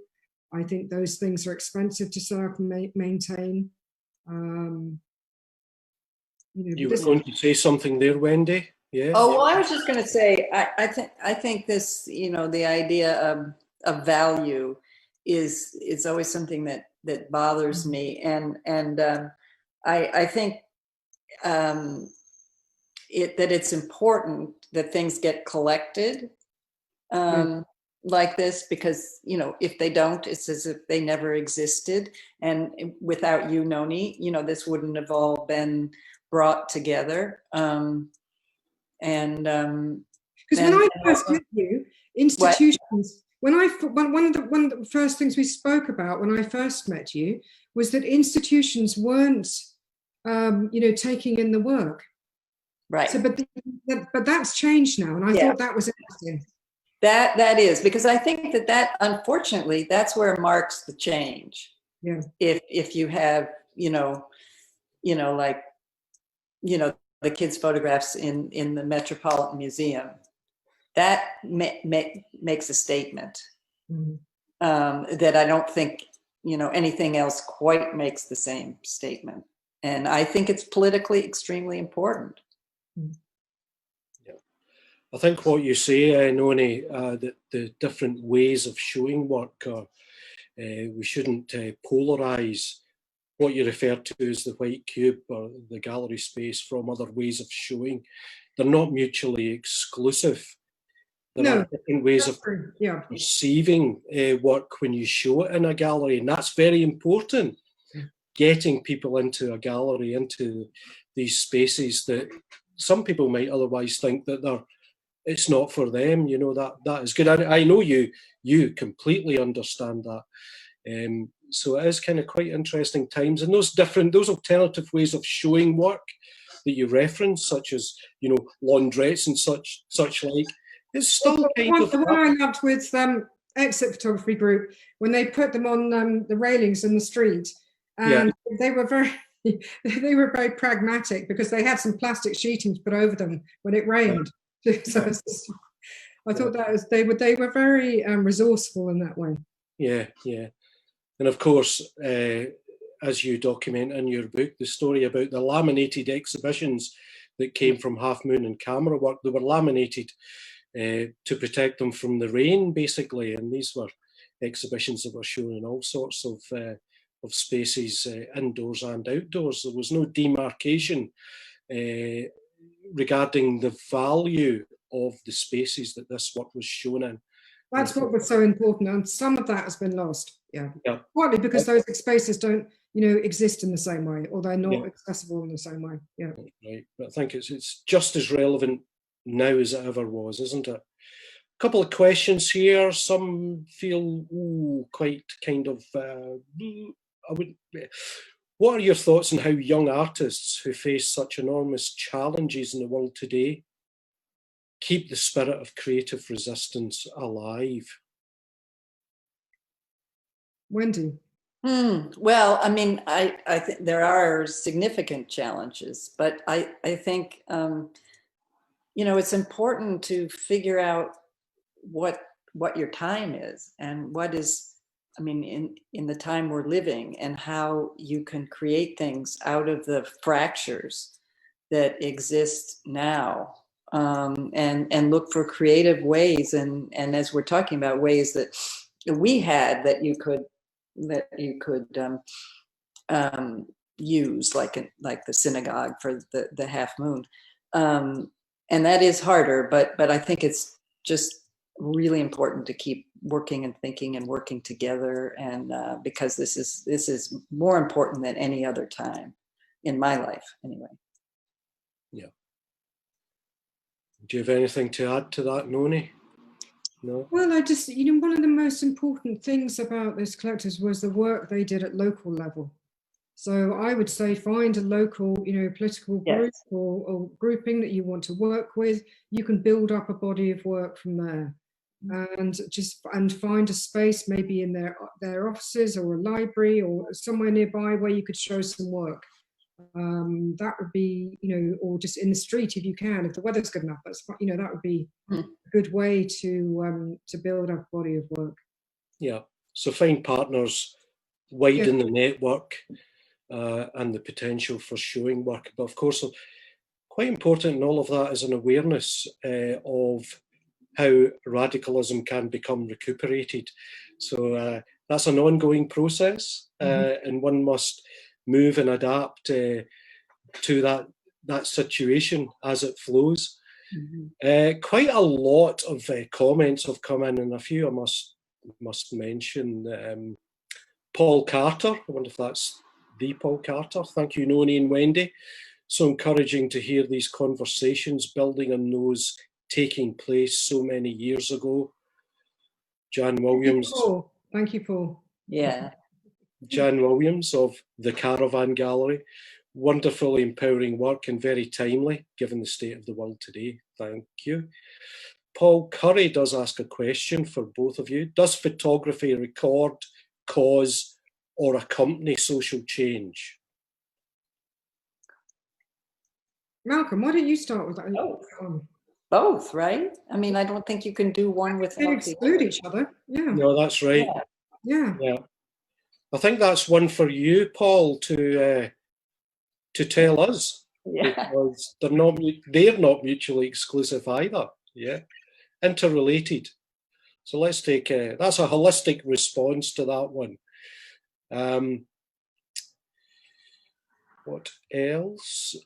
I think those things are expensive to set up and maintain. You know, you were going to say something there, Wendy? Yeah. Oh, well, I was just going to say, I think this, you know, the idea of value is always something that bothers me, and I think that it's important that things get collected like this, because, you know, if they don't, it's as if they never existed. And without you, Noni, you know, this wouldn't have all been brought together. Because when I first met you, institutions. One of the first things we spoke about when I first met you was that institutions weren't, you know, taking in the work. Right. So, but that's changed now, and I thought that was interesting. That is, because I think that unfortunately that's where marks the change. Yeah. If you have, you know, like, you know, the kids' photographs in the Metropolitan Museum, that makes a statement that I don't think, you know, anything else quite makes the same statement. And I think it's politically extremely important. Yeah. I think what you say, Noni, that the different ways of showing work are, we shouldn't polarise what you refer to as the white cube or the gallery space from other ways of showing. They're not mutually exclusive. There are different ways of perceiving work when you show it in a gallery, and that's very important. Getting people into a gallery, into these spaces that some people might otherwise think that it's not for them. You know, that is good. I know you completely understand that. So it is kind of quite interesting times, and those alternative ways of showing work that you reference, such as, you know, laundrettes and such like, it's still The one I loved with Exit Photography Group, when they put them on the railings in the street, and they were very pragmatic, because they had some plastic sheeting to put over them when it rained. So I thought they were very resourceful in that way. Yeah, yeah. And of course, as you document in your book, the story about the laminated exhibitions that came from Half Moon and Camerawork, they were laminated to protect them from the rain, basically. And these were exhibitions that were shown in all sorts of spaces, indoors and outdoors. There was no demarcation regarding the value of the spaces that this work was shown in. That's what was so important, and some of that has been lost. Yeah. Partly because those spaces don't, you know, exist in the same way, or they're not accessible in the same way. Yeah. Right, but I think it's just as relevant now as it ever was, isn't it? A couple of questions here. Some feel quite kind of. What are your thoughts on how young artists who face such enormous challenges in the world today keep the spirit of creative resistance alive? Wendy? Well, I mean, I think there are significant challenges, but I think, you know, it's important to figure out what your time is, and what is, I mean, in the time we're living, and how you can create things out of the fractures that exist now. And look for creative ways, and as we're talking about, ways that we had that you could use, like the synagogue for the Half Moon, and that is harder, but I think it's just really important to keep working and thinking and working together, and because this is more important than any other time in my life, anyway. Yeah. Do you have anything to add to that, Noni? No? Well, I just, you know, one of the most important things about those collectors was the work they did at local level. So I would say find a local, you know, political group or grouping that you want to work with. You can build up a body of work from there, and find a space, maybe in their offices or a library or somewhere nearby where you could show some work. That would be, you know, or just in the street if you can, if the weather's good enough. That's, you know, that would be a good way to build up a body of work. Yeah. So find partners, widen the network, and the potential for showing work. But of course, quite important in all of that is an awareness of how radicalism can become recuperated. So that's an ongoing process, and one must move and adapt to that situation as it flows. Quite a lot of comments have come in, and a few I must mention. Paul Carter, I wonder if that's the Paul Carter. Thank you, Noni and Wendy. So encouraging to hear these conversations building on those taking place so many years ago. Jan Williams. Thank you, Paul. Yeah. Jan Williams of the Caravan Gallery. Wonderfully empowering work and very timely given the state of the world today. Thank you. Paul Curry does ask a question for both of you. Does photography record, cause, or accompany social change? Malcolm, why don't you start with that? Both, right? I mean, I don't think you can do one without they exclude each other. Yeah. No, that's right. Yeah. I think that's one for you, Paul, to tell us, because they're not mutually exclusive either. Yeah, interrelated. So let's take that's a holistic response to that one. What else?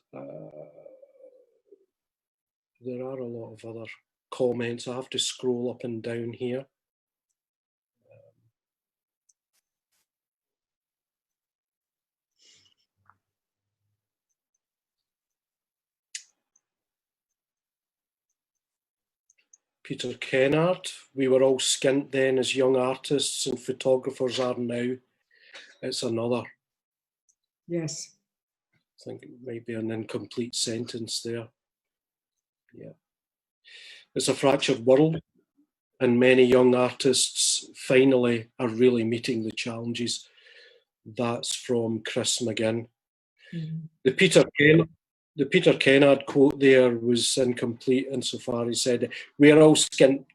There are a lot of other comments. I have to scroll up and down here. Peter Kennard, we were all skint then as young artists and photographers are now. It's another. Yes. think it might be an incomplete sentence there. Yeah. It's a fractured world, and many young artists finally are really meeting the challenges. That's from Chris McGinn. Mm. The Peter Kennard quote there was incomplete insofar he said, we were all skint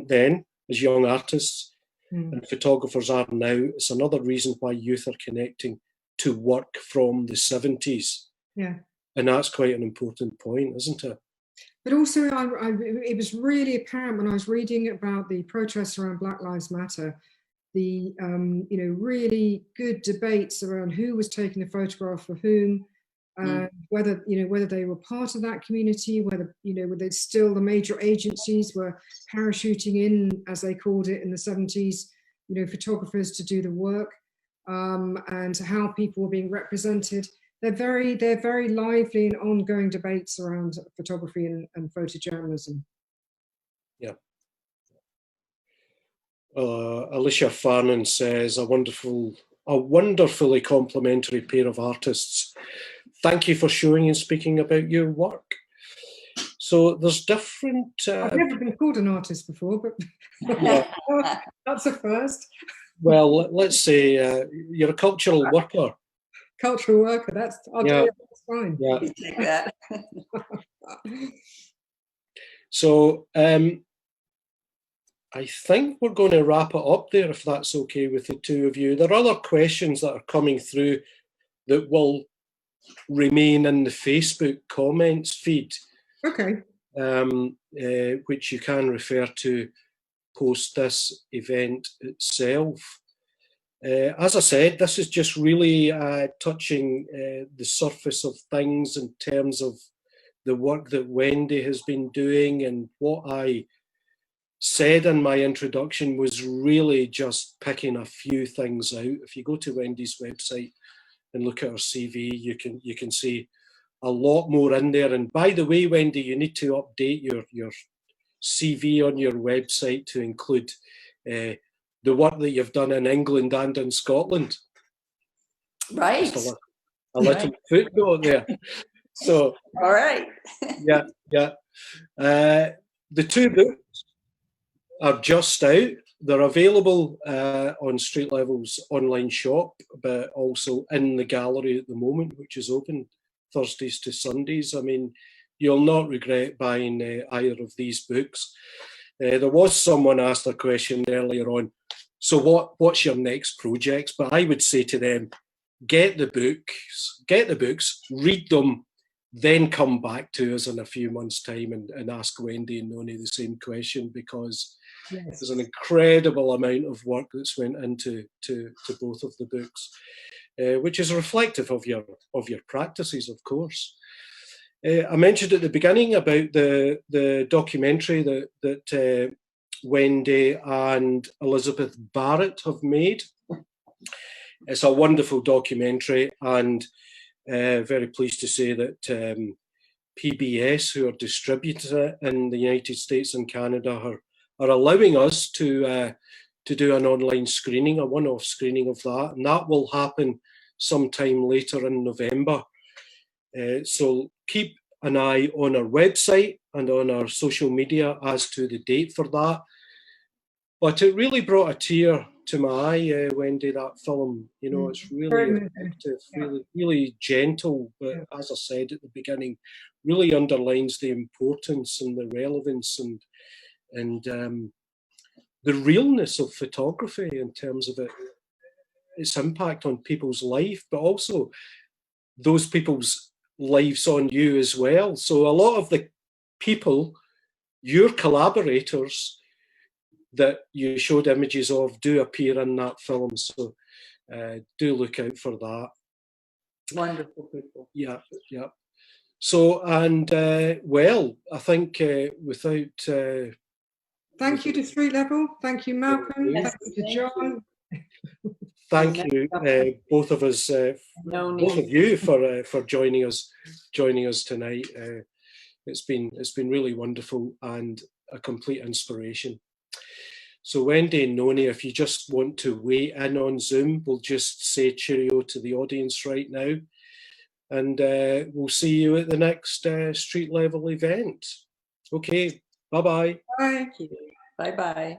then as young artists, and photographers are now. It's another reason why youth are connecting to work from the 70s. Yeah. And that's quite an important point, isn't it? But also, it was really apparent when I was reading about the protests around Black Lives Matter, the really good debates around who was taking the photograph for whom, whether they were part of that community, whether still the major agencies were parachuting in, as they called it in the 70s, photographers to do the work, and how people were being represented. They're very lively and ongoing debates around photography and photojournalism. Yeah. Alicia Farnan says, a wonderfully complimentary pair of artists. Thank you for showing and speaking about your work. So there's different... I've never been called an artist before, but yeah. That's a first. Well, let's say you're a cultural worker. Cultural worker, that's fine. Yeah. You take that. So I think we're going to wrap it up there, if that's okay with the two of you. There are other questions that are coming through that will remain in the Facebook comments feed. Okay. Which you can refer to post this event itself. As I said, this is just really touching the surface of things in terms of the work that Wendy has been doing, and what I said in my introduction was really just picking a few things out. If you go to Wendy's website and look at her CV, you can see a lot more in there. And by the way, Wendy, you need to update your CV on your website to include the work that you've done in England and in Scotland. Right. Just a little footnote there. So, all right. yeah. The two books are just out. They're available on Street Level's online shop, but also in the gallery at the moment, which is open Thursdays to Sundays. I mean, you'll not regret buying either of these books. There was someone asked a question earlier on, so what's your next projects? But I would say to them, get the books, read them, then come back to us in a few months' time and ask Wendy and Noni the same question, because there's an incredible amount of work that's went into both of the books, which is reflective of your practices, of course. I mentioned at the beginning about the documentary that Wendy and Elizabeth Barrett have made. It's a wonderful documentary, and very pleased to say that PBS, who are distributing it in the United States and Canada, are allowing us to do an online screening, a one-off screening of that, and that will happen sometime later in November. So keep an eye on our website and on our social media as to the date for that. But it really brought a tear to my eye, Wendy, that film. It's really effective, really gentle, but as I said at the beginning, really underlines the importance and the relevance and the realness of photography in terms of its impact on people's life, but also those people's lives on you as well. So a lot of the people, your collaborators that you showed images of, do appear in that film. So do look out for that. Wonderful people. Yeah. So, and I think without... Thank you to Street Level. Thank you, Malcolm. Thank you to John. Thank you, both of us, both of you, for joining us tonight. It's been really wonderful and a complete inspiration. So Wendy and Noni, if you just want to weigh in on Zoom, we'll just say cheerio to the audience right now. And we'll see you at the next street level event. Okay, bye-bye. Bye. Bye-bye.